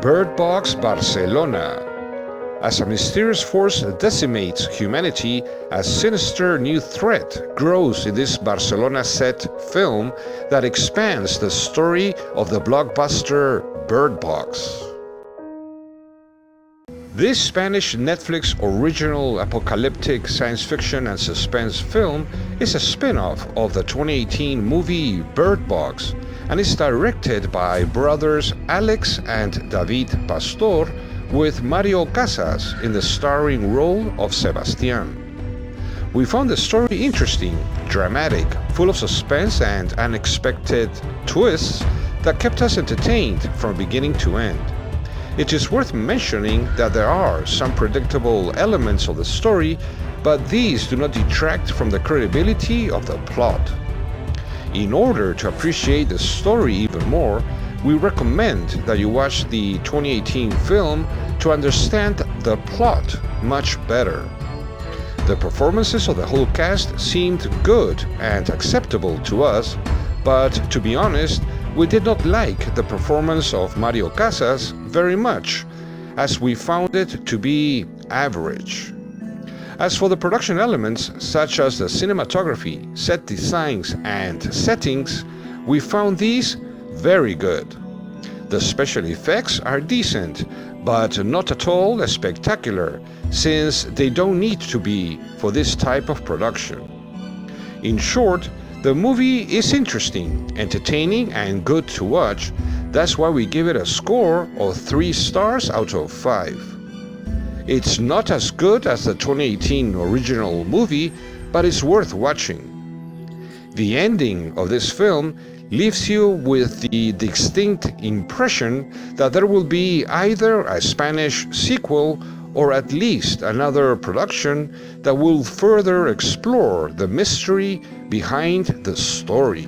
BOX Barcelona. As a mysterious force decimates humanity, a sinister new threat grows in this Barcelona-set film that expands the story of the blockbuster Bird Box. This Spanish Netflix original apocalyptic science fiction and suspense film is a spin-off of the 2018 movie Bird Box and is directed by brothers Alex and David Pastor, with Mario Casas in the starring role of Sebastián. We found the story interesting, dramatic, full of suspense and unexpected twists that kept us entertained from beginning to end. It is worth mentioning that there are some predictable elements of the story, but these do not detract from the credibility of the plot. In order to appreciate the story even more, we recommend that you watch the 2018 film to understand the plot much better. The performances of the whole cast seemed good and acceptable to us, but to be honest, we did not like the performance of Mario Casas very much, as we found it to be average. As for the production elements, such as the cinematography, set designs, and settings, we found these very good. The special effects are decent, but not at all spectacular, since they don't need to be for this type of production. In short, the movie is interesting, entertaining, and good to watch. That's why we give it a score of 3 stars out of 5. It's not as good as the 2018 original movie, but it's worth watching. The ending of this film leaves you with the distinct impression that there will be either a Spanish sequel or at least another production that will further explore the mystery behind the story.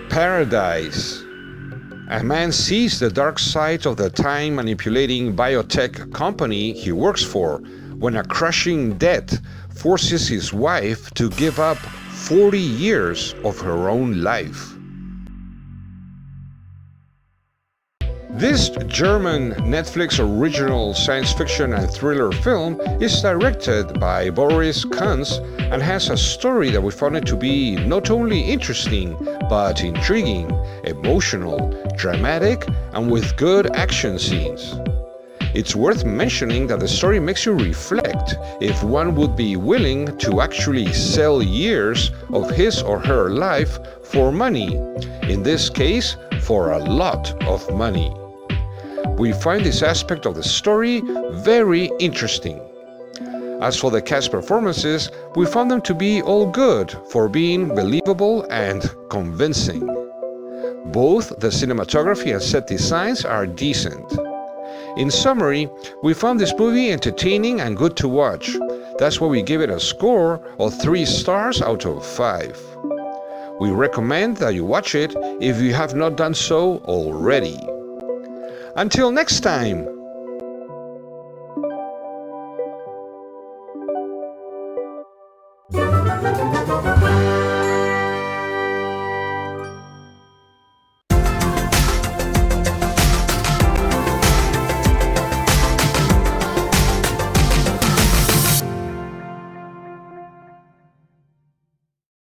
Paradise. A man sees the dark side of the time-manipulating biotech company he works for when a crushing debt forces his wife to give up 40 years of her own life. This German Netflix original science fiction and thriller film is directed by Boris Kunz and has a story that we found it to be not only interesting, but intriguing, emotional, dramatic, and with good action scenes. It's worth mentioning that the story makes you reflect if one would be willing to actually sell years of his or her life for money, in this case, for a lot of money. We find this aspect of the story very interesting. As for the cast performances, we found them to be all good for being believable and convincing. Both the cinematography and set designs are decent. In summary, we found this movie entertaining and good to watch. That's why we give it a score of 3 stars out of 5. We recommend that you watch it if you have not done so already. Until next time,